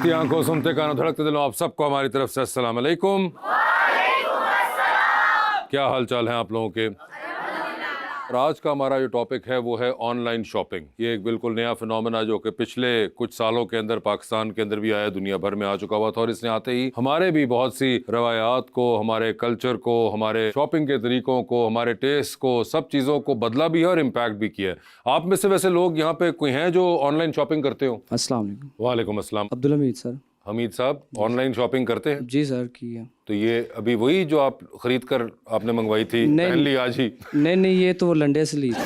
देखती आंखों, सुनते कानों, धड़कते दिलों, आप सबको हमारी तरफ से अस्सलाम वालेकुम। क्या हाल चाल है आप लोगों के? और आज का हमारा जो टॉपिक है वो है ऑनलाइन शॉपिंग। ये एक बिल्कुल नया फिनोमेना जो कि पिछले कुछ सालों के अंदर पाकिस्तान के अंदर भी आया, दुनिया भर में आ चुका हुआ था, और इसने आते ही हमारे भी बहुत सी रवायात को, हमारे कल्चर को, हमारे शॉपिंग के तरीकों को, हमारे टेस्ट को, सब चीज़ों को बदला भी है और इम्पैक्ट भी किया है। आप में से वैसे लोग यहाँ पे कोई हैं जो ऑनलाइन शॉपिंग करते हो? अस्सलाम वालेकुम। वालेकुम अस्सलाम। अब्दुल हमीद सर। हमीद साहब ऑनलाइन शॉपिंग करते हैं? जी सर, की है। तो ये अभी वही जो आप खरीद कर आपने मंगवाई थी, नहीं, पहन ली आज ही? नहीं, ये तो लंडे से ली थी।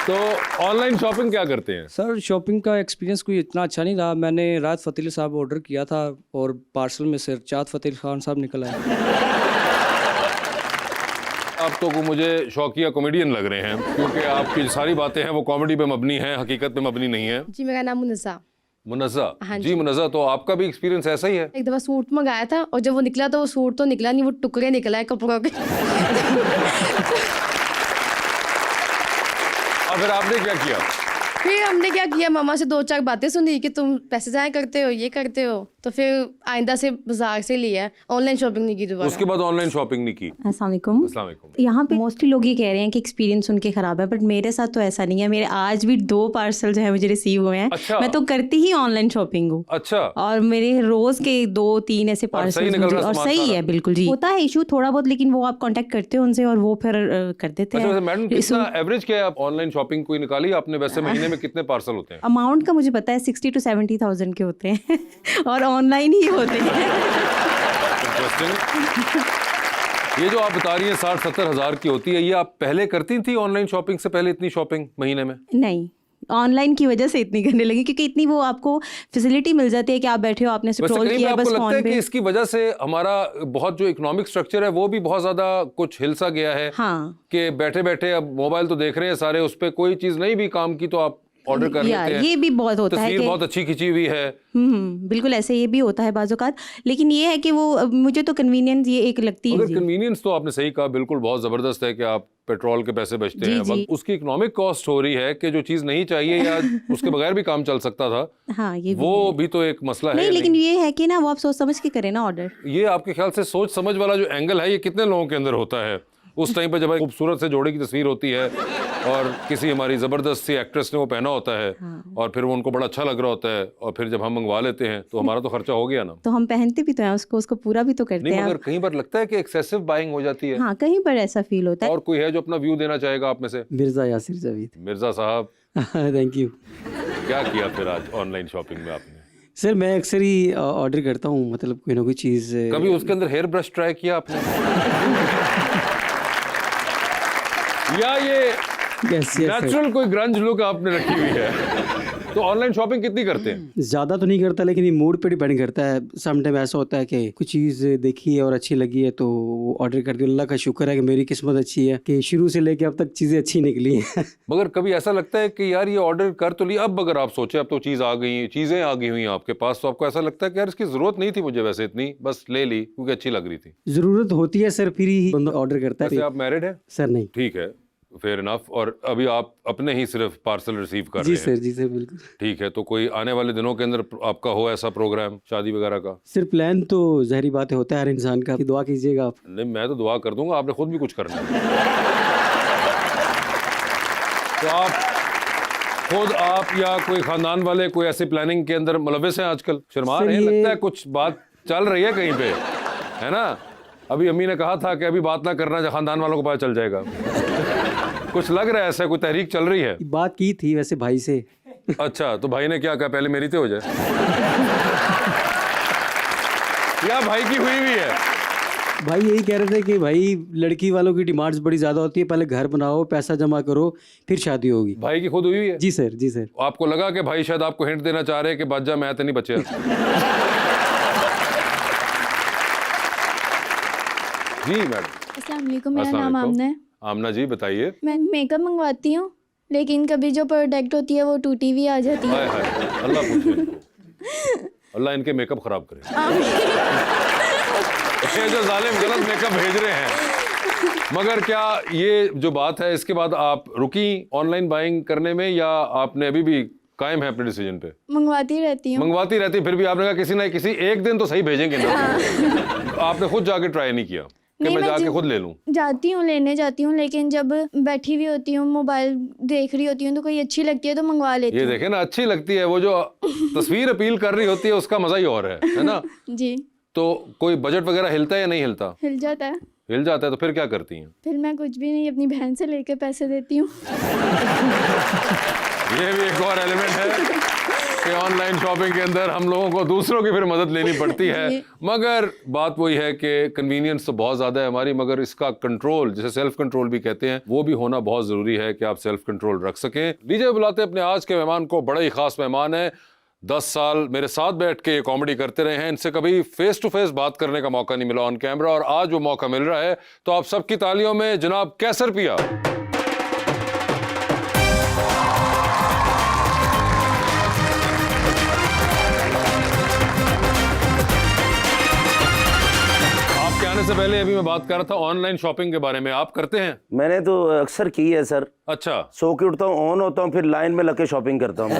तो ऑनलाइन शॉपिंग क्या करते हैं? सर शॉपिंग का एक्सपीरियंस कोई इतना अच्छा नहीं रहा। मैंने राहत फ़तेह अली साहब ऑर्डर किया था और पार्सल में से चाँद फ़तेह खान साहब निकल आए। आप तो को मुझे शौकिया कॉमेडियन लग रहे हैं, क्योंकि आपकी सारी बातें हैं वो कॉमेडी पे मबनी हैं, हकीकत पे मबनी नहीं है। जी, मेरा नाम मुनज़्ज़ा। मुनज़्ज़ा? हाँ जी मुनज़्ज़ा, तो आपका भी एक्सपीरियंस ऐसा ही है? एक दफ़ा सूट मंगाया था और जब वो निकला तो वो सूट तो निकला नहीं, वो टुकड़े निकला है कपड़ों के। और फिर आपने क्या किया? फिर हमने क्या किया, मामा से 2-4 बातें सुनी कि तुम पैसे ज़ाया करते हो, ये करते हो, तो फिर आइंदा से बाजार से लिया, ऑनलाइन शॉपिंग नहीं की दोबारा। उसके बाद ऑनलाइन शॉपिंग नहीं की? अस्सलाम वालेकुम। अस्सलाम वालेकुम। यहाँ पे मोस्टली लोग ये कह रहे हैं कि एक्सपीरियंस उनके खराब है, बट मेरे साथ तो ऐसा नहीं है। मेरे आज भी 2 पार्सल जो है मुझे रिसीव हुए हैं। अच्छा। मैं तो करती ही ऑनलाइन शॉपिंग हूँ। अच्छा। और मेरे रोज के 2-3 ऐसे पार्सल सही निकल रहा और सामान सही सारा? है, बिल्कुल जी। होता है इशू थोड़ा बहुत, लेकिन वो आप कांटेक्ट करते हो उनसे और वो फिर कर देते अच्छा हैं। मैडम, कितना एवरेज क्या है? आप ऑनलाइन शॉपिंग कोई निकाली आपने? वैसे महीने में कितने पार्सल होते हैं? अमाउंट का मुझे पता है 60 to 70,000 के होते हैं और ऑनलाइन ही होते हैं। ये जो आप बता रही हैं 60-70 हज़ार की होती है, ये आप पहले करती थी ऑनलाइन शॉपिंग से पहले इतनी शॉपिंग महीने में? नहीं, ऑनलाइन की वजह से इतनी करने लगी, क्योंकि इतनी वो आपको फैसिलिटी मिल जाती है कि आप बैठे हो, आपने स्क्रॉल किया बस आपको लगता है फोन कि पे। इसकी वजह से हमारा बहुत जो इकोनॉमिक स्ट्रक्चर है वो भी बहुत ज्यादा कुछ हिलसा गया है? हाँ, कि बैठे बैठे अब मोबाइल तो देख रहे हैं सारे, उस पे कोई चीज नहीं भी काम की तो आप ऑर्डर कर लेते हैं। ये भी बहुत होता है तस्वीर कि बहुत अच्छी खिंची हुई है। बिल्कुल ऐसे ये भी होता है बाज़ औक़ात, लेकिन ये है कि वो मुझे तो कन्वीनियंस ये एक लगती है। अगर कन्वीनियंस तो आपने सही कहा, बिल्कुल बहुत जबरदस्त है कि आप पेट्रोल के पैसे बचते हैं, जी। उसकी इकोनॉमिक कॉस्ट हो रही है कि जो चीज नहीं चाहिए या उसके बगैर भी काम चल सकता था, हाँ, ये वो भी तो एक मसला है। नहीं, लेकिन ये है कि ना वो आप सोच समझ के करें ना ऑर्डर। ये आपके ख्याल से सोच समझ वाला जो एंगल है ये कितने लोगों के अंदर होता है? उस टाइम पे जब खूबसूरत से जोड़े की तस्वीर होती है और किसी हमारी ज़बरदस्त सी एक्ट्रेस ने वो पहना होता है, हाँ। और फिर वो उनको बड़ा अच्छा लग रहा होता है, और फिर जब हम मंगवा लेते हैं तो हमारा तो खर्चा हो गया ना। तो हम पहनते भी तो हैं उसको पूरा भी तो करते नहीं, हैं। मगर कहीं पर लगता है कि एक्सेसिव बाइंग हो जाती है। हाँ, कहीं पर ऐसा फील होता है। और कोई है जो अपना व्यू देना चाहेगा आप में से? मिर्ज़ा यासिर जावेद। मिर्ज़ा साहब, थैंक यू। क्या किया फिर आज ऑनलाइन शॉपिंग में आपने? सर मैं अक्सर ही ऑर्डर करता हूँ, मतलब कोई ना कोई चीज़। कभी उसके अंदर हेयर ब्रश ट्राई किया आपने? या ये नेचुरल कोई ग्रंज लुक आपने रखी हुई है? तो ऑनलाइन शॉपिंग कितनी करते हैं? ज़्यादा तो नहीं करता, लेकिन ये मूड पे डिपेंड करता है। सम टाइम ऐसा होता है कि कुछ चीज़ देखी है और अच्छी लगी है तो ऑर्डर कर दिया। अल्लाह का शुक्र है कि मेरी किस्मत अच्छी है कि शुरू से लेके अब तक चीज़ें अच्छी निकली हैं। मगर कभी ऐसा लगता है कि यार ये ऑर्डर कर तो लिया, अब अगर आप सोचे अब तो चीज़ें आ गई हुई हैं आपके पास, तो आपको ऐसा लगता है कि यार इसकी ज़रूरत नहीं थी मुझे वैसे इतनी, बस ले ली क्योंकि अच्छी लग रही थी? ज़रूरत होती है सर, फिर ही बंदा ऑर्डर करता वैसे है। आप मैरिड हैं? सर नहीं। ठीक है, फेयर इनफ। और अभी आप अपने ही सिर्फ पार्सल रिसीव कर जी रहे हैं? सर, जी सर, बिल्कुल। ठीक है, तो कोई आने वाले दिनों के अंदर आपका हो ऐसा प्रोग्राम शादी वगैरह का? सिर्फ प्लान तो ज़ाहिरी बात है होता है हर इंसान का, कि दुआ कीजिएगा आप। नहीं, मैं तो दुआ कर दूंगा, आपने खुद भी कुछ करना है। तो आप या कोई खानदान वाले कोई ऐसी प्लानिंग के अंदर मुलव्विस हैं आजकल? शर्मा रहे हैं, लगता है कुछ बात चल रही है कहीं पे, है ना? अभी अम्मी ने कहा था कि अभी बात ना करना, खानदान वालों को पता चल जाएगा। कुछ लग रहा है ऐसा, कोई तहरीक चल रही है? बात की थी वैसे भाई से। अच्छा, तो भाई ने क्या कहा, पहले मेरी तो हो जाए? या भाई की हुई है? भाई यही कह रहे थे कि भाई लड़की वालों की डिमांड्स बड़ी ज़्यादा होती है, पहले घर बनाओ, पैसा जमा करो, फिर शादी होगी। भाई की खुद हुई है? जी सर, जी सर। आपको लगा कि भाई शायद आपको हिंट देना चाह रहे हैं कि बाजा मैं तो नहीं बचे? जी मैडम। अस्सलाम वालेकुम, मेरा नाम आमना है। आमना जी बताइए। मैं मेकअप मंगवाती हूँ, लेकिन कभी जो प्रोडक्ट होती है वो टूटी हुई आ जाती है। हाय हाय, अल्लाह पूछे इनको। अल्लाह इनके मेकअप खराब करे। ये जो जालिम गलत मेकअप भेज रहे हैं। मगर क्या ये जो बात है इसके बाद आप रुकी ऑनलाइन बाइंग करने में, या आपने अभी भी कायम है अपने डिसीजन पे? मंगवाती रहती हूँ। मंगवाती रहती, फिर भी आपने कहा किसी ना किसी एक दिन तो सही भेजेंगे ना। आपने खुद जाके ट्राई नहीं किया कि नहीं, मैं मैं जाके जी- खुद ले लूं? जाती हूँ, लेने जाती हूँ, लेकिन जब बैठी हुई होती हूँ, मोबाइल देख रही होती हूँ, तो कोई अच्छी लगती है तो मंगवा लेती ये हूँ। देखे ना, अच्छी लगती है, वो जो तस्वीर अपील कर रही होती है उसका मजा ही और है ना? जी, तो कोई बजट वगैरह हिलता है या नहीं हिलता? हिल जाता है। हिल जाता है तो फिर क्या करती हैं? फिर मैं कुछ भी नहीं, अपनी बहन से लेके पैसे देती हूँ। ये भी एक और एलिमेंट है कि ऑनलाइन शॉपिंग के अंदर हम लोगों को दूसरों की फिर मदद लेनी पड़ती है। जी। मगर बात वही है कि कन्वीनियंस तो बहुत ज़्यादा है हमारी, मगर इसका कंट्रोल, जिसे सेल्फ कंट्रोल भी कहते हैं, वो भी होना बहुत ज़रूरी है कि आप सेल्फ कंट्रोल रख सकें। लीजिए बुलाते हैं अपने आज के मेहमान को। बड़ा ही खास मेहमान है, 10 साल मेरे साथ बैठ के ये कॉमेडी करते रहे हैं, इनसे कभी फेस टू फेस बात करने का मौका नहीं मिला ऑन कैमरा, और आज वो मौका मिल रहा है। तो आप सबकी तालियों में जनाब कैसर पिया। आपके आने से पहले अभी मैं बात कर रहा था ऑनलाइन शॉपिंग के बारे में, आप करते हैं? मैंने तो अक्सर की है सर। अच्छा, सो के उठता हूँ, ऑन होता हूँ, फिर लाइन में लग के शॉपिंग करता हूँ मैं।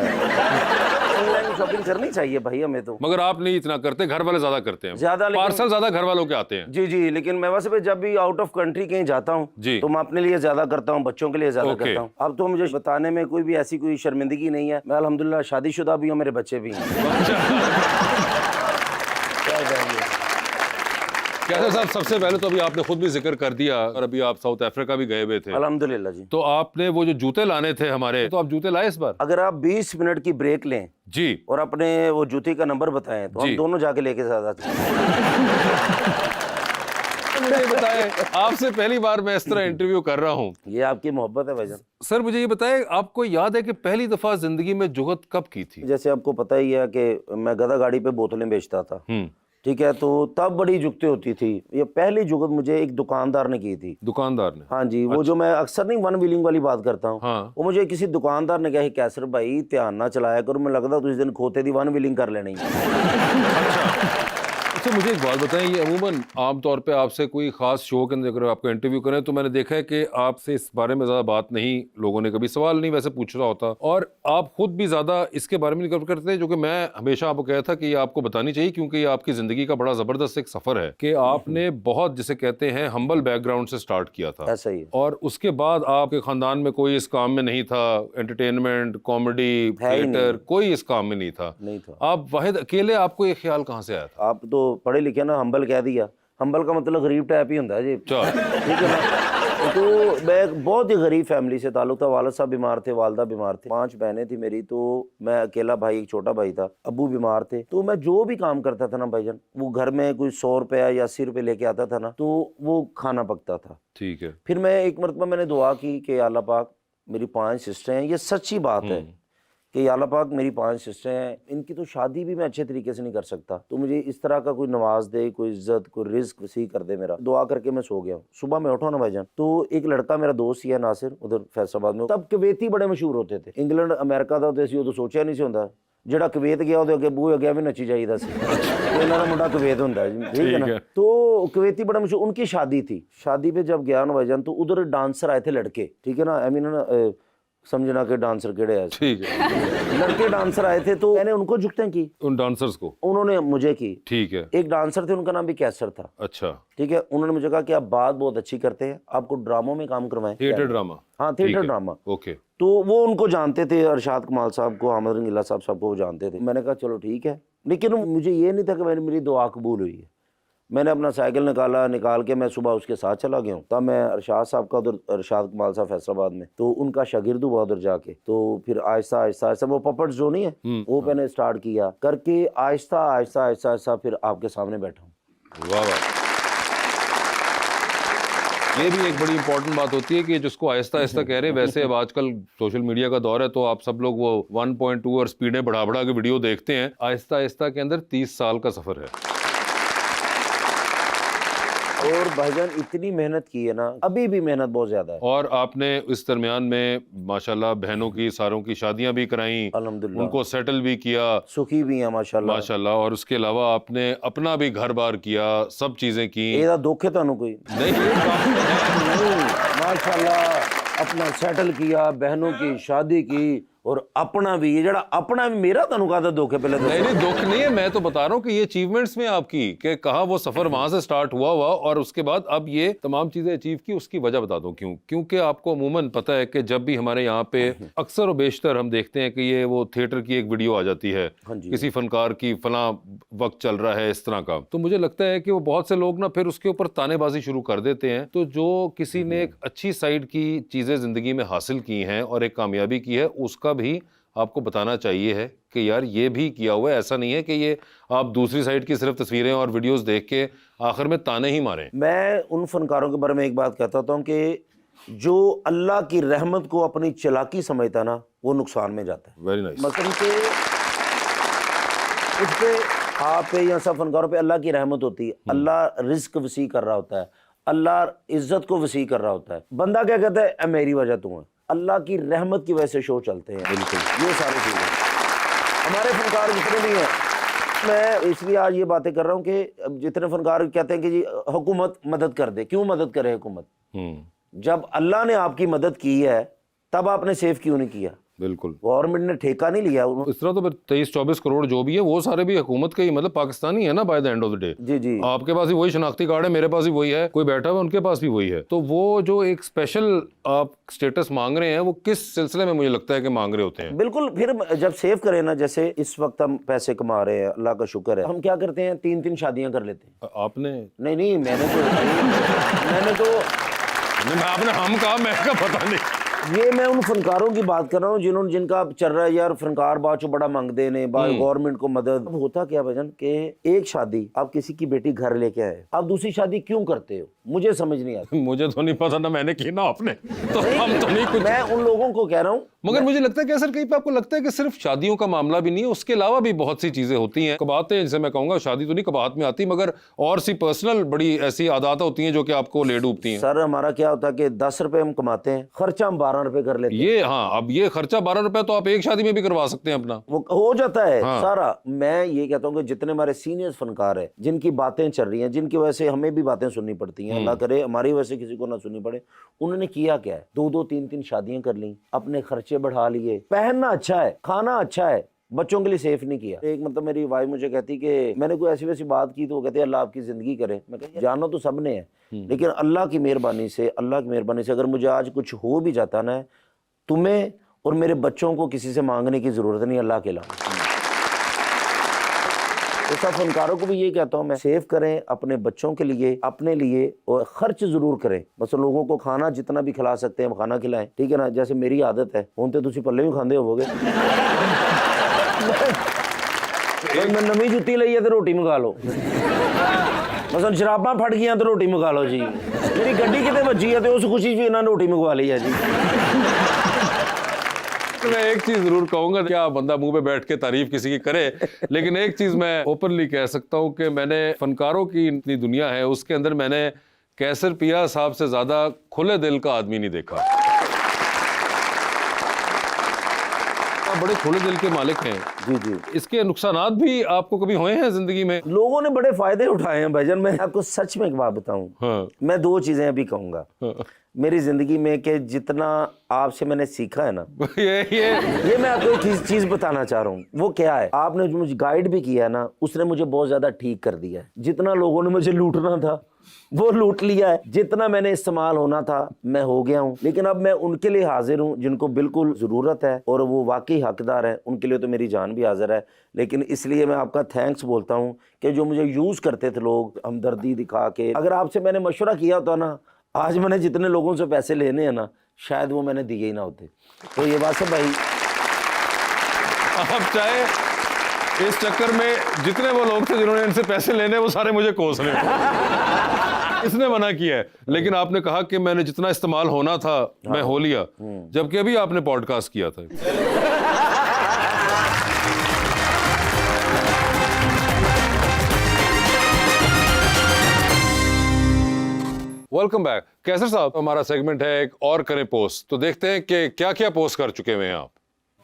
ऑनलाइन शॉपिंग करनी चाहिए भाई हमें तो। मगर आप नहीं इतना करते, घर वाले ज्यादा करते हैं। ज्यादा, लेकिन- पार्सल ज्यादा घर वालों के आते हैं। जी जी, लेकिन मैं वैसे भी जब भी आउट ऑफ कंट्री कहीं जाता हूँ जी। तो मैं अपने लिए ज्यादा करता हूँ, बच्चों के लिए ज्यादा ओके। करता हूँ। अब तो मुझे बताने में कोई भी ऐसी कोई शर्मिंदगी नहीं है। मैं अल्हम्दुलिल्लाह शादीशुदा भी हूँ, मेरे बच्चे भी हैं। क्या कहेंगे? कैसर साहब, सबसे पहले तो अभी आपने खुद भी जिक्र कर दिया, और अभी आप साउथ अफ्रीका भी गए हुए थे, अल्हम्दुलिल्लाह जी। तो आपने वो जो जूते लाने थे हमारे, तो आप जूते लाए इस बार? अगर आप 20 मिनट की ब्रेक लें जी और अपने वो जूते का नंबर बताएं तो जी। हम दोनों जाके लेके साथ आते हैं। मुझे ये बताएं, आपसे पहली बार मैं इस तरह इंटरव्यू कर रहा हूँ। ये आपकी मोहब्बत है भाईजान। सर मुझे ये बताएं, आपको याद है कि पहली दफा जिंदगी में जुगत कब की थी? जैसे आपको पता ही है कि मैं गधा गाड़ी पे बोतलें बेचता था, ठीक है, तो तब बड़ी जुगतें होती थी। ये पहली जुगत मुझे एक दुकानदार ने की थी। दुकानदार ने? हाँ जी, वो जो मैं अक्सर नहीं वन व्हीलिंग वाली बात करता हूँ, हाँ। वो मुझे किसी दुकानदार ने कहा, कैसर भाई ध्यान ना चलाया करो, मैं लगता तुझे दिन खोते दी वन व्हीलिंग कर लेनी है। अच्छा, मुझे एक बात बताएं, ये अमूमन आमतौर पे आपसे कोई खास शो के अंदर अगर आपको इंटरव्यू करें तो मैंने देखा है कि आपसे इस बारे में ज़्यादा बात नहीं, लोगों ने कभी सवाल नहीं वैसे पूछ रहा होता, और आप खुद भी ज़्यादा इसके बारे में नहीं कवर करते, जो कि मैं हमेशा आपको कहता था कि ये आपको बतानी चाहिए, क्योंकि ये आपकी ज़िंदगी का बड़ा ज़बरदस्त एक सफ़र है कि आपने बहुत, जिसे कहते हैं, हम्बल बैकग्राउंड से स्टार्ट किया था। ऐसा ही है। और उसके बाद आपके ख़ानदान में कोई इस काम में नहीं था, एंटरटेनमेंट, कॉमेडी, है ही थिएटर, नहीं। कोई इस काम में नहीं था। नहीं था। आप वाहिद अकेले, आपको ये ख्याल कहाँ से आया था? आप तो पढ़े लिखे ना, हम्बल कह दिया। हम्बल का मतलब गरीब टाइप ही होता है जी, अच्छा। ठीक है ना। तो मैं एक बहुत ही गरीब फैमिली से ताल्लुक था। वालिद साहब बीमार थे, वालदा बीमार थे, 5 बहनें थी मेरी, तो मैं अकेला भाई, एक छोटा भाई था, अब्बू बीमार थे। तो मैं जो भी काम करता था ना भाईजान, वो घर में कोई 100 रुपया या 80 रुपये लेके आता था ना, तो वो खाना पकता था। ठीक है। फिर मैं एक मरतबा मैंने दुआ की कि या अल्लाह पाक, मेरी 5 सिस्टर हैं, ये सच्ची बात है कि या अल्लाह पाक मेरी 5 सिस्टर हैं, इनकी तो शादी भी मैं अच्छे तरीके से नहीं कर सकता, तो मुझे इस तरह का कोई नवाज दे, कोई इज्जत, कोई रिस्क वसी कर दे मेरा। दुआ करके मैं सो गया। सुबह में उठा ना भाईजान, तो एक लड़का मेरा दोस्त ही है नासिर, उधर फैसलाबाद में, तब कुवैती बड़े मशहूर होते थे। इंग्लैंड अमेरिका का तो सोचा नहीं सी होंदा, ਜਿਹੜਾ ਕੁਵੈਤ ਗਿਆ ਉਹਦੇ ਅੱਗੇ ਬੂਹੇ ਅੱਗੇ ਵੀ ਨੱਚੀ ਜਾਈਦਾ ਸੀ। ਇਹਨਾਂ ਦਾ ਮੁੰਡਾ ਕੁਵੈਤ ਹੁੰਦਾ है, ठीक है ना। तो कुवैती बड़ा मशहूर, उनकी शादी थी। शादी पे जब गया ना भाईजान, तो उधर डांसर आए थे लड़के, ठीक है ना, आई मीन ना समझना कि डांसर केड़े है, ठीक है। लड़के डांसर आए थे, तो मैंने उनको जुगतें की, उन डांसर्स को? उन्होंने मुझे की। ठीक है। एक डांसर थे, उनका नाम भी कैसर था। अच्छा। ठीक है, उन्होंने मुझे कहा कि आप बात बहुत अच्छी करते हैं, आपको ड्रामों में काम करवाएं। Theatre drama? हाँ, थिएटर ड्रामा। ओके। तो वो उनको जानते थे, अरशाद कमाल साहब को, आमद रंगीला साहब सबको वो जानते थे। मैंने कहा चलो ठीक है, लेकिन मुझे ये नहीं था कि मेरी दुआ कबूल हुई है। मैंने अपना साइकिल निकाल के मैं सुबह उसके साथ चला गया हूँ। तब मैं अरशाद साहब का उधर, अरशाद कमाल साहब फैसलाबाद में, तो उनका शागिर्द हुआ उधर जाके। तो फिर आहिस्ता आहिस्ता वो पपट जो नहीं है वो मैंने स्टार्ट किया करके, आहिस्ता आहिस्ता फिर आपके सामने बैठा हूँ। वाह वाह। ये भी एक बड़ी इंपॉर्टेंट बात होती है कि जिसको आहिस्ता आहिस्ता कह रहे हैं, वैसे अब आजकल सोशल मीडिया का दौर है, तो आप सब लोग वो 1.2 और स्पीडें बढ़ा के वीडियो देखते हैं। आहिस्ता आहिस्ता के अंदर 30 साल का सफर है। और भाईजान इतनी मेहनत की है ना, अभी भी मेहनत बहुत ज्यादा है। और आपने इस दरमियान में माशाल्लाह बहनों की सारों की शादियां भी कराई, अल्हम्दुलिल्लाह, उनको सेटल भी किया, सुखी भी है माशाल्लाह माशाल्लाह, और उसके अलावा आपने अपना भी घर बार किया, सब चीजें की। ਇਹਦਾ दुख है ਤੁਹਾਨੂੰ कोई नहीं, ये काम है। नहीं, माशाल्लाह अपना सेटल किया, बहनों की शादी की, और अपना भी, ये जड़ा अपना भी मेरा ਤੁਹਾਨੂੰ ਕਾਹਦਾ ਦੁੱਖ है पहले तो नहीं दुख नहीं है, मैं तो बता रहा हूँ कि ये अचीवमेंट्स में आपकी कि कहाँ वो सफर वहां से स्टार्ट हुआ और उसके बाद अब ये तमाम चीजें अचीव की, उसकी वजह बता दो क्यों। क्योंकि आपको अमूमन पता है कि जब भी हमारे यहाँ पे अक्सर और बेशतर हम देखते हैं कि ये वो थिएटर की एक वीडियो आ जाती है किसी फनकार की, फला वक्त चल रहा है इस तरह का, तो मुझे लगता है कि वो बहुत से लोग ना फिर उसके ऊपर तानेबाजी शुरू कर देते हैं। तो जो किसी ने एक अच्छी साइड की चीजें जिंदगी में हासिल की हैं और एक कामयाबी की है, उसका भी आपको बताना चाहिए है कि यार ये भी किया हुआ है। ऐसा नहीं है कि ये आप दूसरी साइड की सिर्फ तस्वीरें और वीडियोस देख के आखिर में ताने ही मारें। मैं उन फनकारों के बारे में एक बात कहता हूँ कि जो अल्लाह की रहमत को अपनी चालाकी समझता ना, वो नुकसान में जाता है। Very nice. मसलन के उस पे आप पे या सब फनकारों पे अल्लाह की रहमत होती है, अल्लाह रिस्क वसी कर रहा होता है, अल्लाह इज्जत को वसी कर रहा होता है। बंदा क्या कहता है, मेरी वजह तू है, अल्लाह की रहमत की वजह से शो चलते हैं। बिल्कुल, ये सारी चीज़ें हमारे फनकार जितने भी हैं, मैं इसलिए आज ये बातें कर रहा हूँ कि जितने फनकार कहते हैं कि जी हुकूमत मदद कर दे, क्यों मदद करे हुकूमत? जब अल्लाह ने आपकी मदद की है तब आपने सेव क्यों नहीं किया? बिल्कुल, गवर्नमेंट ने ठेका नहीं लिया। इस तरह तो 23-24 करोड़ जो भी है वो सारे भी हुकूमत के ही, मतलब पाकिस्तानी है ना by the end of the day. जी जी, आपके पास भी वही शनाख्ती कार्ड है, मेरे पास भी वही है, कोई बैठा हुआ उनके पास भी वही है। तो वो जो एक स्पेशल आप स्टेटस मांग रहे हैं, वो किस सिलसिले में मुझे लगता है कि मांग रहे होते हैं? बिल्कुल। फिर जब सेव करें ना, जैसे इस वक्त हम पैसे कमा रहे हैं, अल्लाह का शुक्र है, हम क्या करते हैं, 3-3 शादियां कर लेते हैं। आपने नहीं मैंने तो आपने हम कहा, मैं का पता नहीं। ये मैं उन फनकारों की बात कर रहा हूँ जिन्होंने जिनका चल रहा है यार फनकार बाद चो बड़ा मांगते ने, गवर्नमेंट को मदद। अब होता क्या भजन के एक शादी आप किसी की बेटी घर लेके आए, आप दूसरी शादी क्यों करते हो? मुझे समझ नहीं आता। मुझे तो नहीं पता, ना मैंने की ना आपने, तो हम तो नहीं कुछ। मैं उन लोगों को कह रहा हूँ, मगर मुझे लगता है कि सर कहीं पे आपको लगता है कि सिर्फ शादियों का मामला भी नहीं है, उसके अलावा भी बहुत सी चीजें होती हैं, कबातें, जिसे मैं कहूंगा शादी तो नहीं कबात में आती, मगर और सी पर्सनल बड़ी ऐसी आदतें होती हैं जो कि आपको ले डूबती हैं। सर हमारा क्या होता है कि 10 रुपए हम कमाते हैं, खर्चा हम 12 रुपए कर लेते हैं। हाँ, अब ये खर्चा 12 रुपए तो आप एक शादी में भी करवा सकते हैं अपना, वो हो जाता है हाँ। सारा। मैं ये कहता हूँ कि जितने हमारे सीनियर फनकार है, जिनकी बातें चल रही हैं, जिनकी वजह से हमें भी बातें सुननी पड़ती हैं, अल्लाह करे हमारी वजह से किसी को ना सुननी पड़े, उन्होंने किया क्या है, 2-2 3-3 शादियां कर ली, अपने खर्चे बढ़ा लिए, पहनना अच्छा है, खाना अच्छा है, बच्चों के लिए सेफ नहीं किया। एक मतलब मेरी वाइफ मुझे कहती कि मैंने कोई ऐसी वैसी बात की तो वो कहते अल्लाह आपकी जिंदगी करे। मैं कहती जानो तो सब ने है, लेकिन अल्लाह की मेहरबानी से अगर मुझे आज कुछ हो भी जाता ना, तुम्हें और मेरे बच्चों को किसी से मांगने की जरूरत नहीं, अल्लाह के अलावा। तो सब फनकारों को भी ये कहता हूँ मैं, सेव करें अपने बच्चों के लिए, अपने लिए, और खर्च जरूर करें। बस लोगों को खाना जितना भी खिला सकते हैं खाना खिलाएं, ठीक है ना। जैसे मेरी आदत है, हूं तो तुसी पल्ले भी खांदे होवोगे। मैं नवी जुत्ती लई है तो रोटी मंगा लो, मसलन शराबां फट गई तो रोटी मंगा लो जी, मेरी गड्डी कितने बची है तो उस खुशी भी इन्होंने रोटी मंगवा ली है जी। मैं एक चीज जरूर कहूंगा, क्या बंदा मुंह पे बैठ के तारीफ किसी की करे, लेकिन एक चीज मैं ओपनली कह सकता हूं कि मैंने फनकारों की इतनी दुनिया है, उसके अंदर मैंने कैसर पिया साहब से ज्यादा खुले दिल का आदमी नहीं देखा। आप बड़े खुले दिल के मालिक हैं। जी जी, इसके नुकसानात भी आपको कभी हुए हैं जिंदगी में? लोगों ने बड़े फायदे उठाए हैं भाईजान। मैं आपको सच में एक बात बताऊं, हाँ। मैं 2 चीजें अभी कहूंगा मेरी जिंदगी में कि जितना आपसे मैंने सीखा है ना, ये मैं आपको एक चीज बताना चाह रहा हूँ। वो क्या है, आपने जो मुझे गाइड भी किया है ना, उसने मुझे बहुत ज्यादा ठीक कर दिया है। जितना लोगों ने मुझे लूटना था वो लूट लिया है, जितना मैंने इस्तेमाल होना था मैं हो गया हूँ। लेकिन अब मैं उनके लिए हाजिर हूँ जिनको बिल्कुल जरूरत है और वो वाकई हकदार है, उनके लिए तो मेरी जान भी हाजिर है। लेकिन इसलिए मैं आपका थैंक्स बोलता हूँ कि जो मुझे यूज करते थे लोग हमदर्दी दिखा के, अगर आपसे मैंने मशवरा किया होता ना, आज मैंने जितने लोगों से पैसे लेने हैं ना, शायद वो मैंने दिए ही ना होते। तो ये बात है भाई, आप चाहे इस चक्कर में जितने वो लोग थे जिन्होंने इनसे पैसे लेने, वो सारे मुझे कोस रहे हैं। इसने मना किया है, लेकिन आपने कहा कि मैंने जितना इस्तेमाल होना था मैं हो लिया, जबकि अभी आपने पॉडकास्ट किया था। Welcome back. कैसर साहब, हमारा सेगमेंट है एक और करें पोस्ट, तो देखते हैं कि क्या क्या पोस्ट कर चुके हुए हैं आप।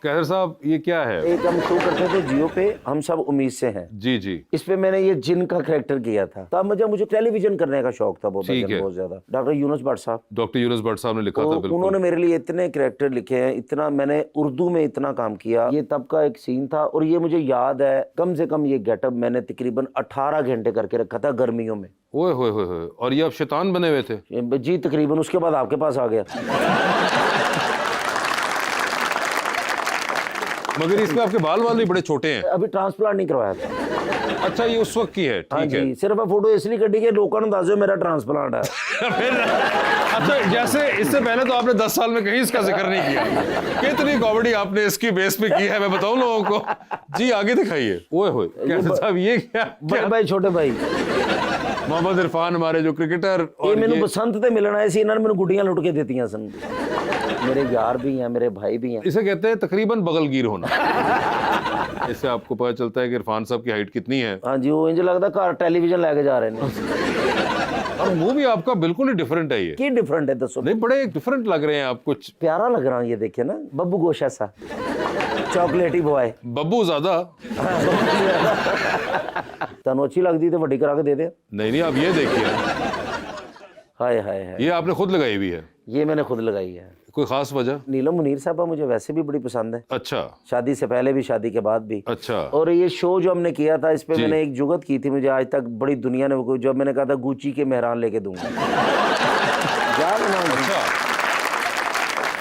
कैसर साहब ये क्या है? एक हम शो करते थे जियो पे, हम सब उम्मीद से हैं। जी जी। इस पे मैंने ये जिन का कैरेक्टर किया था। तब मुझे टेलीविजन करने का शौक था बहुत ठीक है। बहुत ज्यादा। डॉक्टर यूनुस भट्ट साहब, डॉक्टर यूनुस भट्ट साहब ने लिखा था, तो बिल्कुल। उन्होंने मेरे लिए इतने कैरेक्टर लिखे हैं, इतना मैंने उर्दू में इतना काम किया। ये तब का एक सीन था और ये मुझे याद है, कम से कम ये गेटअप मैंने तकरीबन 18 घंटे करके रखा था गर्मियों में। ओए होए होए होए। और ये आप शैतान बने हुए थे? जी तकरीबन, उसके बाद आपके पास आ गया। मगर इसमें आपके बाल भी बड़े छोटे हैं। अभी ट्रांसप्लांट नहीं करवाया था। अच्छा, ये उस वक्त की है, हाँ ठीक है। जी, सिर्फ फोटो इसलिए कटी कि लोगों ने दस मेरा ट्रांसप्लांट है। फिर अच्छा, जैसे इससे पहले तो आपने 10 साल में कहीं इसका जिक्र नहीं किया। कितनी कॉमेडी आपने इसकी बेस पे की है, मैं बताऊं लोगों को। जी आगे दिखाइए। ओए होए, कैसे साहब ये क्या? बड़े भाई छोटे भाई मोहम्मद इरफान हमारे जो क्रिकेटर, ये और मैंने ये बसंत ते मिलना है, इन्होंने मैंने गुड्डियां लुट के देती हैं सन। मेरे यार भी हैं, मेरे भाई भी हैं। इसे कहते हैं तकरीबन बगलगीर होना। इससे आपको पता चलता है कि इरफान साहब की हाइट कितनी है। हाँ जी, वो इंज लगता घर टेलीविजन लेके जा रहे हैं। और मुंह भी आपका बिल्कुल ही डिफरेंट है। ये की डिफरेंट है दसो? नहीं, बड़े डिफरेंट लग रहे हैं आप कुछ। प्यारा लग रहा है, ये देखिए ना, बब्बू गोशा सा, चॉकलेटी बॉय। बब्बू ज्यादा तनु अच्छी लगती तो वड्डी करा के दे दे। नहीं, आप ये देखिए, हाय हाय हाय, ये आपने खुद लगाई हुई है? ये मैंने खुद लगाई है। कोई खास वजह? नीलम मुनीर साहबा मुझे वैसे भी बड़ी पसंद है, अच्छा शादी से पहले भी, शादी के बाद भी। अच्छा। और ये शो जो हमने किया था, इस पे जी। मैंने एक जुगत की थी, मुझे आज तक बड़ी दुनिया ने जब मैंने कहा था गुची के मेहरान लेके दूंगा। याद है ना? अच्छा,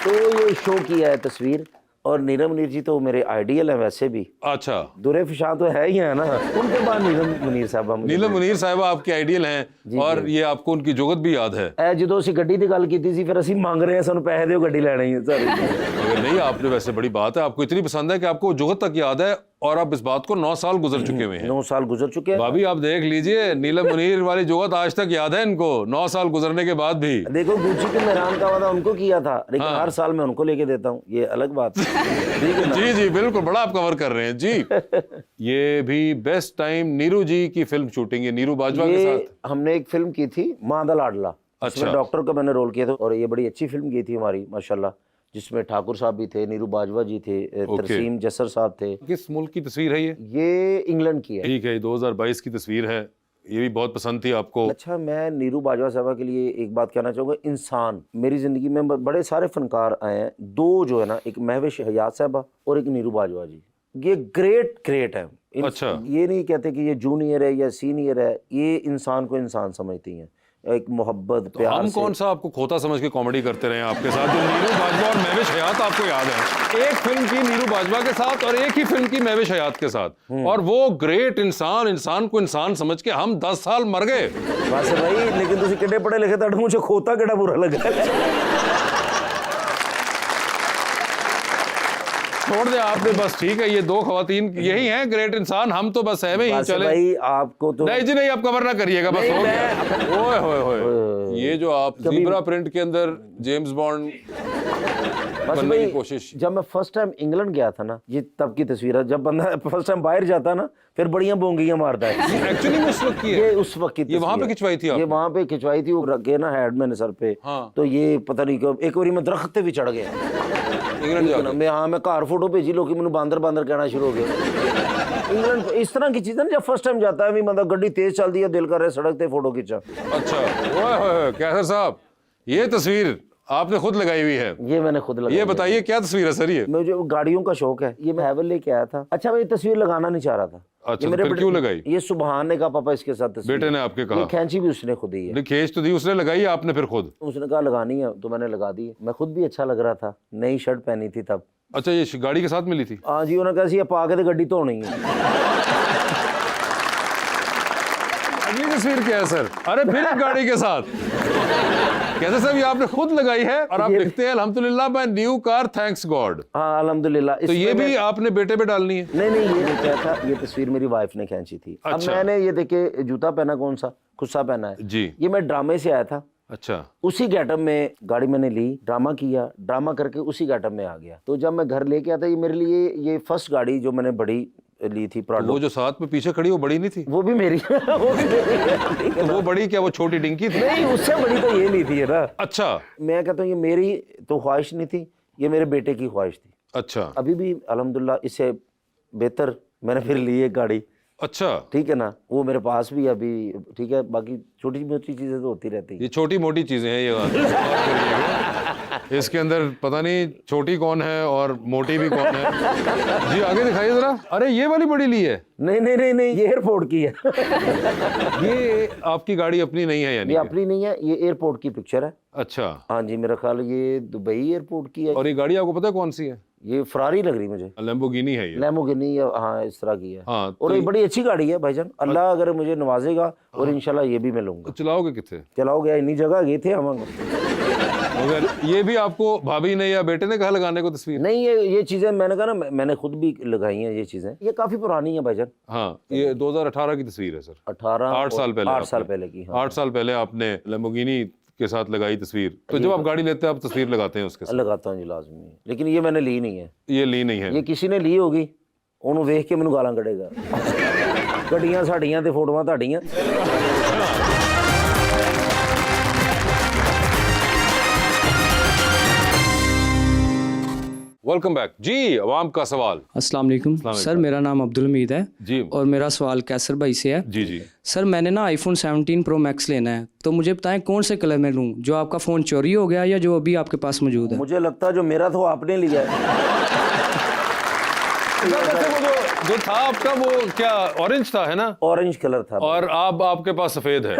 तो ये शो किया है तस्वीर, और नीलम मुनीर जी तो मेरे आइडियल हैं वैसे भी। अच्छा। दुरे फिशा तो है ही है ना, उनके बाद नीलम मुनीर साहब। नीलम मुनीर साहिबा आपके आइडियल हैं, और ये आपको उनकी जुगत भी याद है। ए जो ਅਸੀਂ ਗੱਡੀ ਦੀ ਗੱਲ ਕੀਤੀ ਸੀ, ਫਿਰ ਅਸੀਂ ਮੰਗ ਰਹੇ ਹਾਂ ਸਾਨੂੰ ਪੈਸੇ ਦਿਓ, ਗੱਡੀ ਲੈਣੀ ਹੈ ਸਰ। मगर नहीं, आपने वैसे बड़ी बात है, आपको इतनी पसंद है कि आपको जुगत तक याद है, और अब इस बात को 9 साल गुजर चुके हुए हैं। 9 साल गुजर चुके हैं। भाभी आप देख लीजिए, नीलम मुनीर वाली जुगत आज तक याद है इनको, 9 साल गुजरने के बाद भी। देखो गुची के मेहरान का वादा उनको किया था, लेकिन हर साल मैं उनको लेके देता हूँ, ये अलग बात है। ठीक है ना? जी जी बिल्कुल, बड़ा आप कवर कर रहे हैं जी। ये भी बेस्ट टाइम नीरू जी की फिल्म शूटिंग है, नीरू बाजवा के ये साथ। हमने एक फिल्म की थी, माँ दा लाडला। अच्छा। इसमें डॉक्टर का मैंने रोल किया था, और ये बड़ी अच्छी फिल्म की थी हमारी माशाल्लाह, जिसमें ठाकुर साहब भी थे, नीरू बाजवा जी थे, तरसीम जसर साहब थे। किस मुल्क की तस्वीर है ये? ये इंग्लैंड की है। ठीक है, 2022 की तस्वीर है, ये भी बहुत पसंद थी आपको। अच्छा, मैं नीरू बाजवा साहबा के लिए एक बात कहना चाहूँगा। इंसान, मेरी ज़िंदगी में बड़े सारे फनकार आए हैं, दो जो है ना, एक महविश हयात साहबा और एक नीरू बाजवा जी, ये ग्रेट है। अच्छा। ये नहीं कहते कि ये जूनियर है या सीनियर है, ये इंसान को इंसान समझती हैं, एक मोहब्बत प्यार हम से। कौन सा आपको खोता समझ के कॉमेडी करते रहे हैं आपके साथ? जो नीरू बाजवा और महविश हयात आपको याद है, एक फिल्म की नीरू बाजवा के साथ और एक ही फिल्म की महविश हयात के साथ, और वो ग्रेट इंसान को इंसान समझ के हम 10 साल मर गए। बस भाई, लेकिन तुम कितने पढ़े लिखे थे, मुझे खोता केड़ा बुरा लगा। छोड़ दे आपने, बस ठीक है, ये दो खवातीन यही हैं ग्रेट इंसान, हम तो बस है में ही बस चले। भाई आपको तो नहीं जी नहीं, आप कवर ना करिएगा, बस नहीं, हो गया। ओए होए होए, ये जो आप ज़ीब्रा प्रिंट के अंदर जेम्स बॉन्ड बस बनने की भाई, कोशिश। जब मैं फर्स्ट टाइम इंग्लैंड गया था ना, ये तब की तस्वीर है, जब बंदा फर्स्ट टाइम बाहर जाता ना, फिर बढ़िया बोंगियां मारता है। एक्चुअली उस वक्त की है, ये उस वक्त की ये वहां पे तस्वीर है। खिंचवाई थी आपने? ये वहां पे खिंचवाई थी, वो रखे ना हेड मैंने सर पे। हाँ। तो ये पता नहीं कब एक बार मैं दरख्त पे भी चढ़ गया इंग्लैंड जाके। मैं, हाँ मैं घर फोटो भेजी, लोग मैंने बांदर कहना शुरू हो गया। इंग्लैंड इस तरह की चीजें जब फर्स्ट टाइम जाता है, भी मतलब गड्डी तेज चलती है, दिल कर रहा है सड़क पे फोटो खींचा। अच्छा, ओए होए, कैसर साहब ये तस्वीर आपने खुद लगाई हुई है? ये मैंने खुद लगाई ये है। बताइए क्या तस्वीर है सर ये? मुझे गाड़ियों का शौक है, ये मैं हैवल लेके आया था। अच्छा, मैं ये तस्वीर लगाना नहीं चाह रहा था। अच्छा, ये मेरे फिर क्यों लगाई? ये सुबहान ने कहा पापा इसके साथ तस्वीर। बेटे ने आपके कहा? नहीं, खींची भी उसने खुद ही है। नहीं, खींच तो दी उसने, लगाई आपने फिर खुद? उसने कहा लगानी है, तो मैंने लगा दी। मैं खुद भी अच्छा लग रहा था, नई शर्ट पहनी थी तब। अच्छा, ये गाड़ी के साथ मिली थी? हाँ जी, उन्होंने कहा सी पा के तो गड्डी धोनी है। अगली तस्वीर क्या है सर? अरे फिर एक गाड़ी के साथ। कैसे साहब ये आपने खुद लगाई है, और आप लिखते हैं अल्हम्दुलिल्लाह my new car thanks God. हाँ अल्हम्दुलिल्लाह। तो ये भी आपने बेटे पे डालनी है? नहीं, ये नहीं क्या था, ये तस्वीर मेरी वाइफ ने खींची थी। अब अच्छा। मैंने ये देखे जूता पहना, कौन सा खुस्सा पहना है जी। ये मैं ड्रामे से आया था। अच्छा। उसी गेटअप में गाड़ी मैंने ली, ड्रामा किया, ड्रामा करके उसी गेटअप में आ गया। तो जब मैं घर लेके आता, ये मेरे लिए ये फर्स्ट गाड़ी जो मैंने बड़ी ली थी, प्राडो। वो जो साथ में पीछे खड़ी वो बड़ी नहीं थी? वो भी मेरी वो भी मेरी। तो वो बड़ी क्या, वो छोटी डिंकी थी? नहीं, उससे बड़ी तो ये ली थी ना। अच्छा। मैं कहता हूँ ये मेरी तो ख्वाहिश नहीं थी, ये मेरे बेटे की ख्वाहिश थी। अच्छा अभी भी अल्हम्दुलिल्लाह इससे बेहतर मैंने फिर ली एक गाड़ी, अच्छा, ठीक है ना, वो मेरे पास भी है अभी, ठीक है, बाकी छोटी मोटी चीज़ें तो होती रहती ये हैं। छोटी मोटी चीजें हैं ये बात करिएगा। इसके अंदर पता नहीं छोटी कौन है और मोटी भी कौन है। जी आगे दिखाइए जरा। अरे ये वाली बड़ी ली है, नहीं नहीं नहीं नहीं, ये एयरपोर्ट की है। ये आपकी गाड़ी अपनी नहीं है यानी ये कि? अपनी नहीं है, ये एयरपोर्ट की पिक्चर है। अच्छा, हाँ जी, मेरा ख्याल ये दुबई एयरपोर्ट की है। और ये गाड़ी आपको पता है कौन सी है? ये फरारी लग रही मुझे, लैम्बोर्गिनी है ये। लैम्बोर्गिनी या हाँ इस तरह की है। हाँ, और तो ये बड़ी अच्छी गाड़ी है भाईजान, अल्लाह अगर मुझे नवाजेगा और इंशाल्लाह ये भी मैं तो लूंगा। चलाओगे कितने? चलाओ गया इन्हीं जगह गए थे हम। मगर ये भी आपको भाभी ने या बेटे ने कहा लगाने को तस्वीर? नहीं ये चीजें मैंने कहा ना, मैंने खुद भी लगाई हैं ये चीजें, ये काफी पुरानी है भाईजान। हाँ, ये 2018 की तस्वीर है सर। 8 साल पहले 8 साल आपने- पहले की। हाँ 8 साल पहले आपने लैम्बोर्गिनी के साथ लगाई तस्वीर। तो जब आप गाड़ी लेते हैं आप तस्वीर लगाते हैं उसके साथ? लगाता हूँ जी लाजमी, लेकिन ये मैंने ली नहीं है। ये ली नहीं है। ये किसी ने ली होगी, ਉਹਨੂੰ ਵੇਖ ਕੇ ਮੈਨੂੰ ਗਾਲਾਂ ਕੱਢੇਗਾ। ਗੱਡੀਆਂ ਸਾਡੀਆਂ ਤੇ ਫੋਟੋਆਂ ਤੁਹਾਡੀਆਂ। वेलकम बैक जी। अवाम का सवाल। अस्सलाम वालेकुम सर, मेरा नाम अब्दुल हमीद है जी और मेरा सवाल कैसर भाई से है। जी जी। सर मैंने ना आईफोन 17 प्रो मैक्स लेना है, तो मुझे बताएं कौन से कलर में लूं, जो आपका फ़ोन चोरी हो गया या जो अभी आपके पास मौजूद है? मुझे लगता है जो मेरा था वो आपने लिया है। वैसे वो जो था आपका वो क्या ऑरेंज था है ना? ऑरेंज कलर था और आपके पास सफेद है।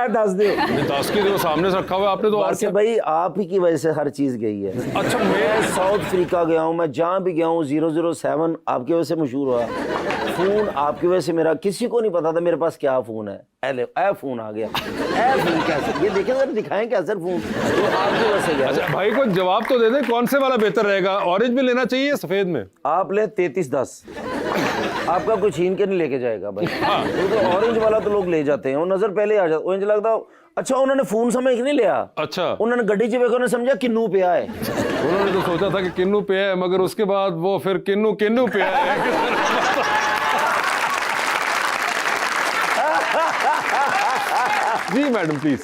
दस दो दस के जो सामने से रखा हुआ है आपने तो और वैसे भाई आप ही की वजह से हर चीज गई है। अच्छा मैं साउथ अफ्रीका गया हूँ, मैं जहाँ भी गया हूँ 007 आपकी वजह से मशहूर हुआ। फोन आपकी वजह से, मेरा किसी को नहीं पता था मेरे पास क्या फोन है। ए फोन आ गया, ए फोन कैसे, ये देखें जरा दिखाएं कैसे फोन, तो आपकी वजह से गया। अच्छा भाई को जवाब तो दे दे, कौन से वाला बेहतर रहेगा? ऑरेंज में लेना चाहिए या सफेद में? आप ले 3310, आपका कोई छीन के नहीं लेके जाएगा भाई। तो ऑरेंज वाला तो लोग ले जाते हैं, वो नजर पहले आ जाता, मुझे लगता अच्छा उन्होंने फोन समझ के नहीं लिया। अच्छा, उन्होंने गड्डी च वेखो, उन्होंने समझा किन्नू पिया है। उन्होंने तो सोचा था कि किन्नू पे है, मगर उसके बाद वो फिर किन्नू किन्नू पे है। जी मैडम प्लीज।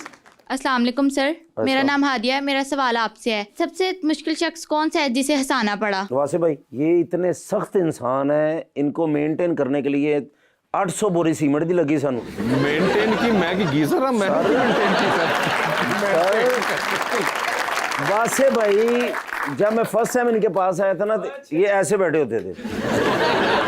अस्सलाम वालेकुम सर, मेरा नाम हादिया है। मेरा सवाल आपसे है, सबसे मुश्किल शख्स कौन सा है जिसे हंसाना पड़ा? वासे भाई ये इतने सख्त इंसान है, इनको मेंटेन करने के लिए 800 बोरी सीमेंट दी लगी सानू। मेंटेन की मैं की गीजर हूं, मैं मेंटेन की वासे भाई जब मैं फर्स्ट टाइम इनके पास आया था ना, तो ये ऐसे बैठे होते थे,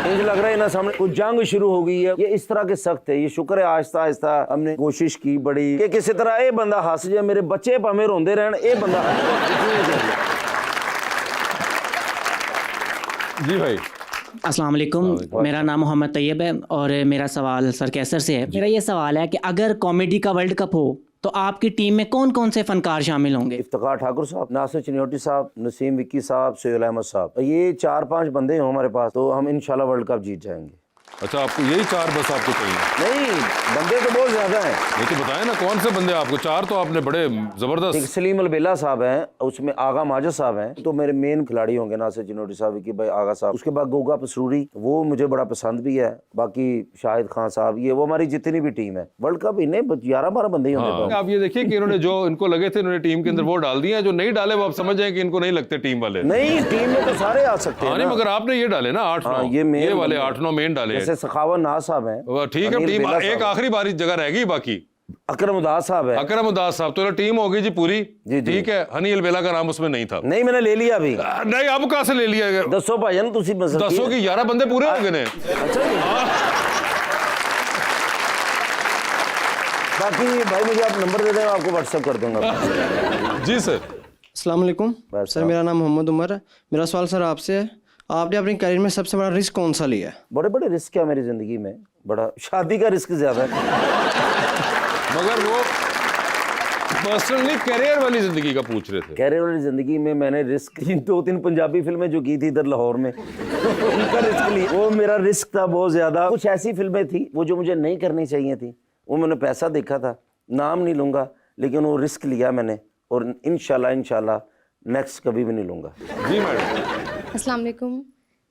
मुझे लग रहा है ना सामने कुछ जंग शुरू हो गई है। ये इस तरह के सख्त है। ये शुक्र है आहिस्ता आहिस्ता हमने कोशिश की बड़ी कि किसी तरह ये बंदा हंस जाए, मेरे बच्चे भाਵੇਂ रोंदे रहन, ये बंदा हंस जाए। जी भाई। अस्सलाम वालेकुम, मेरा नाम मोहम्मद तैयब है और मेरा सवाल सर कैसर से है। मेरा ये सवाल है कि अगर कॉमेडी का वर्ल्ड कप हो तो आपकी टीम में कौन कौन से फनकार शामिल होंगे? इफ्तिखार ठाकुर साहब, नासिर चिन्योटी साहब, नसीम विक्की साहब, सोहेल अहमद साहब, ये 4-5 बंदे हो हमारे पास, तो हम इंशाल्लाह वर्ल्ड कप जीत जाएंगे। अच्छा आपको यही 4 बस आपको चाहिए? नहीं बंदे तो बहुत ज्यादा हैं। ये तो बताएं ना कौन से बंदे आपको? 4 तो आपने बड़े एक जबरदस्त। सलीम अलबेला साहब हैं, उसमें आगा माजिद साहब हैं, तो मेरे मेन खिलाड़ी होंगे। नासिर चिन्योटी साहब, विक्की भाई, आगा साहब, उसके बाद गोगा पसरूरी, वो मुझे बड़ा पसंद भी है। बाकी शाहिद खान साहब, ये वो हमारी जितनी भी टीम है वर्ल्ड कप इन्हें 11-12 बंदे ही होंगे। आप ये देखिए कि इन्होंने जो इनको लगे थे इन्होंने टीम के अंदर वो डाल दिए, जो नहीं डाले वो आप समझ जाए कि इनको नहीं लगते टीम वाले। नहीं टीम में तो सारे आ सकते हैं नहीं ना। मगर आपने ये डाले ना 8-9, ये वाले 8-9 मेन डाले। जैसे सखावत नाज साहब हैं, ठीक है, टीम एक आखिरी बारी जगह रह गई बाकी। अकरम उदास साहब है, अकरम उदास साहब, तो टीम हो गई जी पूरी। जी, जी। ठीक है, हनी अलबेला का नाम उसमें नहीं था। नहीं मैंने ले लिया अभी। नहीं अब कहां से ले लिया? दसो भाईजान तुसी मसला 10 की 11 बंदे पूरे हो गए ने। अच्छा जी। बाकी भाई मुझे आप नंबर दे दें, मैं आपको व्हाट्सएप कर दूंगा। जी सर। अस्सलाम वालेकुम सर, मेरा नाम मोहम्मद उमर है। मेरा सवाल सर आपसे है, आपने अपनी करियर में सबसे बड़ा रिस्क कौन सा लिया है? बड़े बड़े रिस्क है मेरी जिंदगी में, बड़ा शादी का रिस्क ज्यादा है। मगर वो पर्सनली करियर वाली जिंदगी का पूछ रहे थे। कैरियर वाली जिंदगी में मैंने रिस्क 2-3 पंजाबी फिल्में जो की थी इधर लाहौर में, उनका रिस्क लिया। वो मेरा रिस्क था बहुत ज्यादा। कुछ ऐसी फिल्में थी वो जो मुझे नहीं करनी चाहिए थी, वो मैंने पैसा देखा था, नाम नहीं लूंगा, लेकिन वो रिस्क लिया मैंने, और इंशाल्लाह नेक्स्ट कभी भी नहीं लूंगा। जी मैडम। अस्सलाम वालेकुम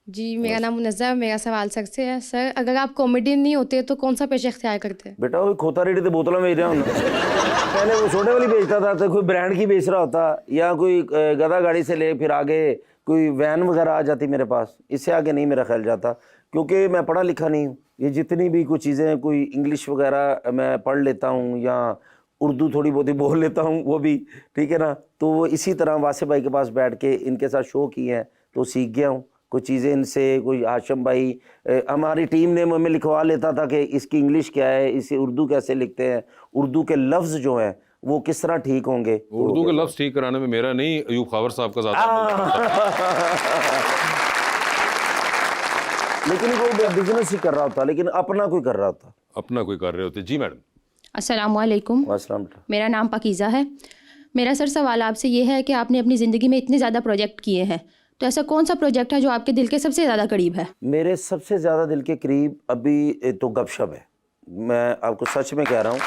जी, मेरा नाम मुनज़्ज़ा है। मेरा सवाल सर से है, सर अगर आप कॉमेडियन नहीं होते तो कौन सा पेशा इख्तियार करते? बेटा वो खोता रेडी तो बोतलों बेच रहा हूँ। पहले वो छोटे वाली बेचता था, तो कोई ब्रांड की बेच रहा होता, या कोई गधा गाड़ी से ले फिर आगे कोई वैन वगैरह आ जाती मेरे पास, इससे आगे नहीं मेरा ख्याल जाता, क्योंकि मैं पढ़ा लिखा नहीं हूँ। ये जितनी भी कुछ चीज़ें, कोई इंग्लिश वगैरह मैं पढ़ लेता हूँ या उर्दू थोड़ी बहुत ही बोल लेता हूँ, वो भी ठीक है ना। तो वो इसी तरह वासे भाई के पास बैठ के इनके साथ शो किए हैं तो सीख गया हूँ कुछ चीज़ें इनसे। कोई हाशम भाई हमारी टीम ने हमें लिखवा लेता था कि इसकी इंग्लिश क्या है, इसे उर्दू कैसे लिखते हैं, उर्दू के लफ्ज़ जो हैं वो किस तरह ठीक होंगे। उर्दू के लफ्ज़ ठीक कराने में मेरा नहीं, अयूब खावर साहब का ज़्यादा लेकिन वो बिजनेस ही कर रहा होता, लेकिन अपना कोई कर रहा होता। अपना कोई कर रहे होते। जी मैडम। अस्सलामुअलैकुम, वालेकुम। मेरा नाम पाकीज़ा है। मेरा सर सवाल आपसे ये है कि आपने अपनी ज़िंदगी में इतने ज़्यादा प्रोजेक्ट किए हैं, तो ऐसा कौन सा प्रोजेक्ट है जो आपके दिल के सबसे ज़्यादा करीब है? मेरे सबसे ज़्यादा दिल के करीब अभी तो गपशप है। मैं आपको सच में कह रहा हूँ,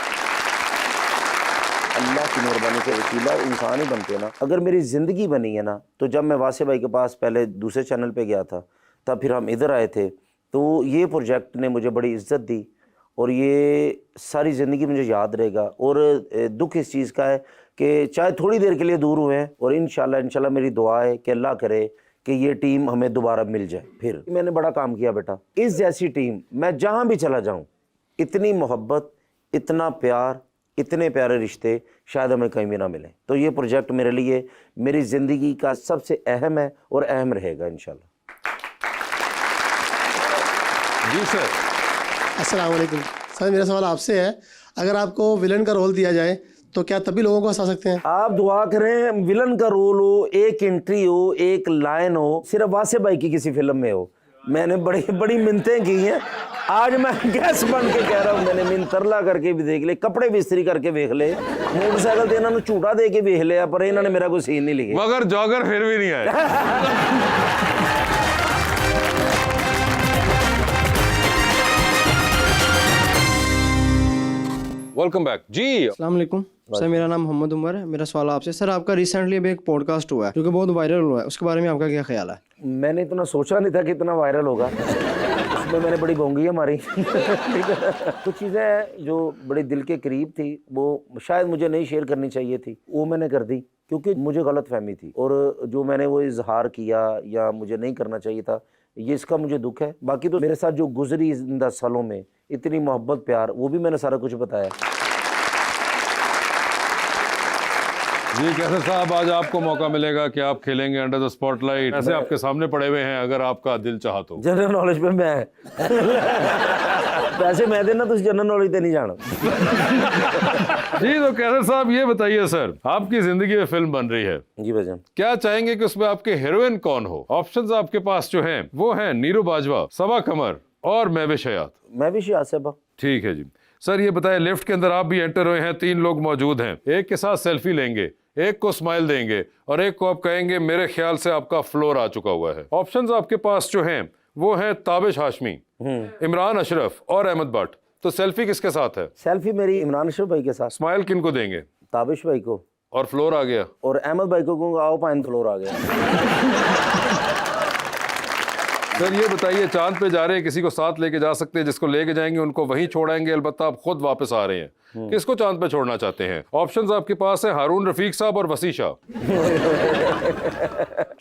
अल्लाह की मेहरबानी से वसीला इंसान ही बनते हैं ना। अगर मेरी ज़िंदगी बनी है ना, तो जब मैं वासे भाई के पास पहले दूसरे चैनल पे गया था, तब फिर हम इधर आए थे, तो ये प्रोजेक्ट ने मुझे बड़ी इज़्ज़त दी और ये सारी ज़िंदगी मुझे याद रहेगा। और दुख इस चीज़ का है कि चाहे थोड़ी देर के लिए दूर हुए हैं, और इंशाल्लाह मेरी दुआ है कि अल्लाह करे कि ये टीम हमें दोबारा मिल जाए। फिर मैंने बड़ा काम किया बेटा, इस जैसी टीम मैं जहाँ भी चला जाऊँ, इतनी मोहब्बत, इतना प्यार, इतने प्यारे रिश्ते शायद हमें कहीं भी ना मिले। तो ये प्रोजेक्ट मेरे लिए मेरी ज़िंदगी का सबसे अहम है और अहम रहेगा इंशाल्लाह। जी सर। अस्सलाम वालेकुम सर, मेरा सवाल आपसे है, अगर आपको विलन का रोल दिया जाए तो क्या तभी लोगों को हंसा सकते हैं? आप दुआ करें विलन का रोल हो, एक एंट्री हो, एक लाइन हो, सिर्फ वासे भाई की किसी फिल्म में हो। मैंने बड़ी बड़ी मिन्नतें की हैं, आज मैं गैस बन के कह रहा हूँ, मैंने मिनतरला करके भी देख ले, कपड़े भी इस्त्री करके देख ले, मोटरसाइकिल तो इन्होंने झूठा दे के देख लिया, पर इन्होंने मेरा कोई सीन नहीं लिखा। मगर जॉगर फिर भी नहीं आए। वेलकम बैक जी। अस्सलाम वालेकुम सर, मेरा नाम मोहम्मद उमर है। मेरा सवाल आपसे सर, आपका रिसेंटली अभी एक पॉडकास्ट हुआ है जो कि बहुत वायरल हुआ है, उसके बारे में आपका क्या ख्याल है? मैंने इतना सोचा नहीं था कि इतना वायरल होगा। उसमें मैंने बड़ी गोंगियाँ मारी। ठीक है, कुछ चीज़ें हैं जो बड़ी दिल के करीब थी, वो शायद मुझे नहीं शेयर करनी चाहिए थी, वो मैंने कर दी क्योंकि मुझे गलत फहमी थी, और जो मैंने वो इजहार किया या मुझे नहीं करना चाहिए था, ये इसका मुझे दुख है। बाकी तो मेरे साथ जो गुजरी इन 10 सालों में इतनी मोहब्बत प्यार, वो भी मैंने सारा कुछ बताया। जी कैसर साहब, आज आपको मौका मिलेगा कि आप खेलेंगे अंडर द स्पॉटलाइट। ऐसे आपके सामने पड़े हुए हैं, अगर आपका दिल चाहा तो। जनरल नॉलेज पे मैं पैसे मैं देना, तो जनरल नॉलेज पे नहीं जाना। जी तो कैसर साहब ये बताइए सर, आपकी जिंदगी में फिल्म बन रही है जी भाईजान, क्या चाहेंगे कि उसमें आपके हीरोइन कौन हो? ऑप्शंस आपके पास जो हैं वो हैं नीरू बाजवा, सबा कमर और महविश हयात। महविश हयात साहब। ठीक है जी सर, ये बताएं लिफ्ट के अंदर आप भी एंटर हुए हैं, 3 लोग मौजूद हैं, एक के साथ सेल्फी लेंगे, एक को स्माइल देंगे और एक को आप कहेंगे मेरे ख्याल से आपका फ्लोर आ चुका हुआ है। ऑप्शंस आपके पास जो हैं वो हैं ताबिश हाशमी, इमरान अशरफ और अहमद भट्ट। तो सेल्फी किसके साथ है? सेल्फी मेरी इमरान अशरफ भाई के साथ। स्माइल किन को देंगे? ताबिश भाई को। और फ्लोर आ गया? और अहमद भाई को कहूँगा आओ पाइन, फ्लोर आ गया। सर ये बताइए, चांद पे जा रहे हैं, किसी को साथ लेके जा सकते हैं, जिसको लेके जाएंगे उनको वहीं छोड़ाएंगे, अलबत्ता आप खुद वापस आ रहे हैं, किसको चांद पे छोड़ना चाहते हैं? ऑप्शंस आपके पास है हारून रफीक साहब और वसी शाह।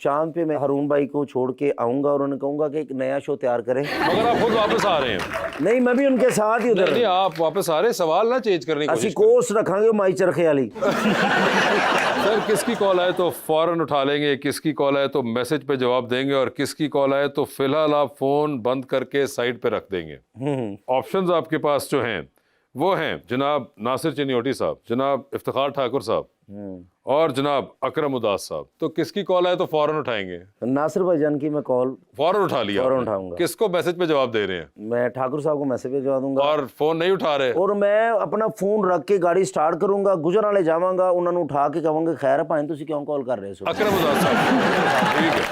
चांद पे मैं हारून भाई को छोड़ के आऊंगा और उन्हें कहूंगा कि एक नया शो तैयार करें। मगर आप खुद वापस आ रहे हैं। नहीं, मैं भी उनके साथ ही उधर। नहीं, आप वापस आ रहे हैं, सवाल ना चेंज करने की कोशिश कोर्स रखांगे माई चरखे वाली। सर किसकी कॉल आए तो फौरन उठा लेंगे, किसकी कॉल आए तो मैसेज पे जवाब देंगे, और किसकी कॉल आए तो फिलहाल आप फोन बंद करके साइड पे रख देंगे। ऑप्शंस आपके पास जो हैं वो हैं जनाब नासिर चिन्योटी साहब, जनाब इफ्तिखार ठाकुर साहब और जनाब अकरम उदास साहब। तो किसकी कॉल आए तो फौरन उठाएंगे? नासिर भाईजान की मैं कॉल फौरन उठा लिया। फौरन उठाऊंगा। किसको मैसेज पे जवाब दे रहे हैं? मैं ठाकुर साहब को मैसेज पे जवाब दूंगा। और फोन नहीं उठा रहे? और मैं अपना फोन रख के गाड़ी स्टार्ट करूंगा, गुजर वाले जावांगा, उन्होंने उठा के कहूंगा खैर भाई तुसी क्यों कॉल कर रहे हो? अकरम उदास साहब। ठीक है,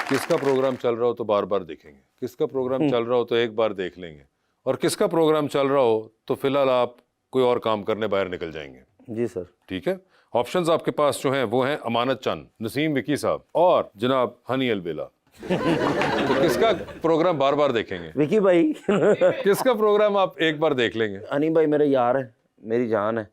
किसका प्रोग्राम चल रहा हो तो बार बार देखेंगे, किसका प्रोग्राम चल रहा हो तो एक बार देख लेंगे, और किसका प्रोग्राम चल रहा हो तो फिलहाल आप कोई और काम करने बाहर निकल जाएंगे। जी सर। ठीक है, ऑप्शंस आपके पास जो हैं वो हैं अमानत चंद, नसीम विकी साहब और जनाब हनी अलबेला। तो किसका प्रोग्राम बार बार देखेंगे? विकी भाई। किसका प्रोग्राम आप एक बार देख लेंगे? हनी भाई मेरे यार है, मेरी जान है,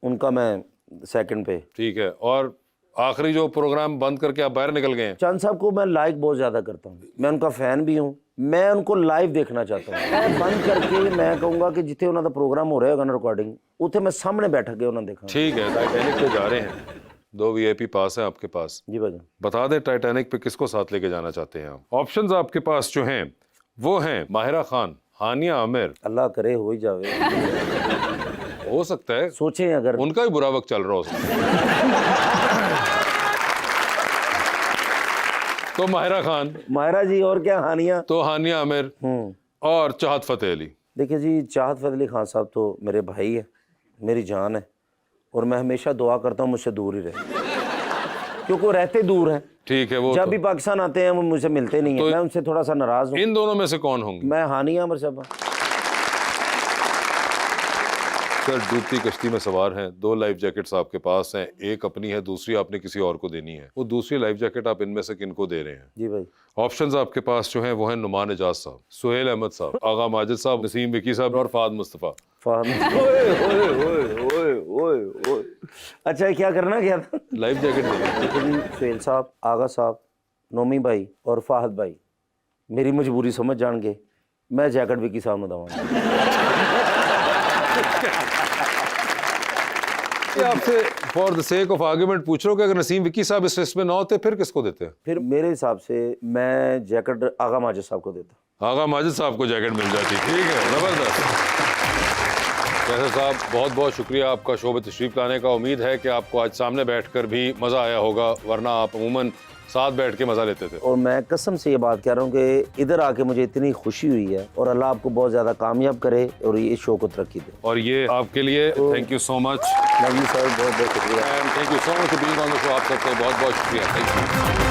उनका मैं सेकंड पे। ठीक है, और आखिरी जो प्रोग्राम बंद करके आप बाहर निकल गए हैं? चांद साहब को मैं लाइक बहुत ज़्यादा करता हूँ, मैं उनका फ़ैन भी हूँ, मैं उनको लाइव देखना चाहता हूँ। मैं बंद करके मैं कहूँगा कि जिथे उन्होंने प्रोग्राम हो रहा होगा ना रिकॉर्डिंग, उथे मैं सामने बैठ के उन्होंने देखा। ठीक है, टाइटैनिक पे जा रहे हैं, 2 VIP पास है आपके पास। जी भाई, बता दें टाइटैनिक पे किसको साथ लेके जाना चाहते हैं आप? ऑप्शंस आपके पास जो हैं वो हैं माहिरा खान, हानिया आमिर। अल्लाह करे हो ही जावे, हो सकता है, सोचें अगर उनका ही बुरा वक्त चल रहा हो तो माहिरा खान, माहिरा जी और क्या हानिया, तो हानिया आमिर और चाहत फतेह अली। देखिए जी, चाहत फतेह अली खान साहब तो मेरे भाई है, मेरी जान है, और मैं हमेशा दुआ करता हूँ मुझसे दूर ही रहे, क्योंकि वो रहते दूर हैं। ठीक है, वो जब तो। भी पाकिस्तान आते हैं वो मुझसे मिलते नहीं तो है, मैं उनसे थोड़ा सा नाराज हूँ। इन दोनों में से कौन होंगे? मैं हानिया अमर साहब। सर, डूबती कश्ती में सवार हैं, 2 लाइफ जैकेट्स आपके पास हैं, एक अपनी है, दूसरी आपने किसी और को देनी है। वो दूसरी लाइफ जैकेट आप इनमें से किनको दे रहे हैं? जी भाई, ऑप्शंस आपके पास जो हैं वो हैं नुमान एजाज साहब, सुहेल अहमद साहब, आगा माजिद साहब, नसीम विकी साहब और फाहद मुस्तफ़ा। अच्छा, क्या करना क्या था? लाइफ जैकेट देनी। जी, सुहेल साहब, आगा साहब, नोमी भाई और फाहद भाई मेरी मजबूरी समझ जाएंगे, मैं जैकेट विकी साहब में दूंगा। आपसे for the sake of argument पूछ रहा हूँ कि अगर नसीम विकी साहब इस लिस्ट में ना होते फिर किसको देते? फिर मेरे हिसाब से मैं जैकेट आगा माजिद साहब को देता। आगा माजिद साहब को जैकेट मिल जाती। ठीक है, ज़बरदस्त। कैसर साहब, बहुत बहुत शुक्रिया आपका शो में तशरीफ लाने का। उम्मीद है कि आपको आज सामने बैठकर भी मज़ा आया होगा, वरना आप अमूमन साथ बैठ के मज़ा लेते थे। और मैं कसम से ये बात कह रहा हूँ कि इधर आके मुझे इतनी खुशी हुई है, और अल्लाह आपको बहुत ज़्यादा कामयाब करे और ये शो को तरक्की दे। और ये आपके लिए थैंक यू सो मच। नवीन साहब, बहुत बहुत शुक्रिया। Thank you so much for being on the show. आप सबको बहुत बहुत शुक्रिया। Thank you.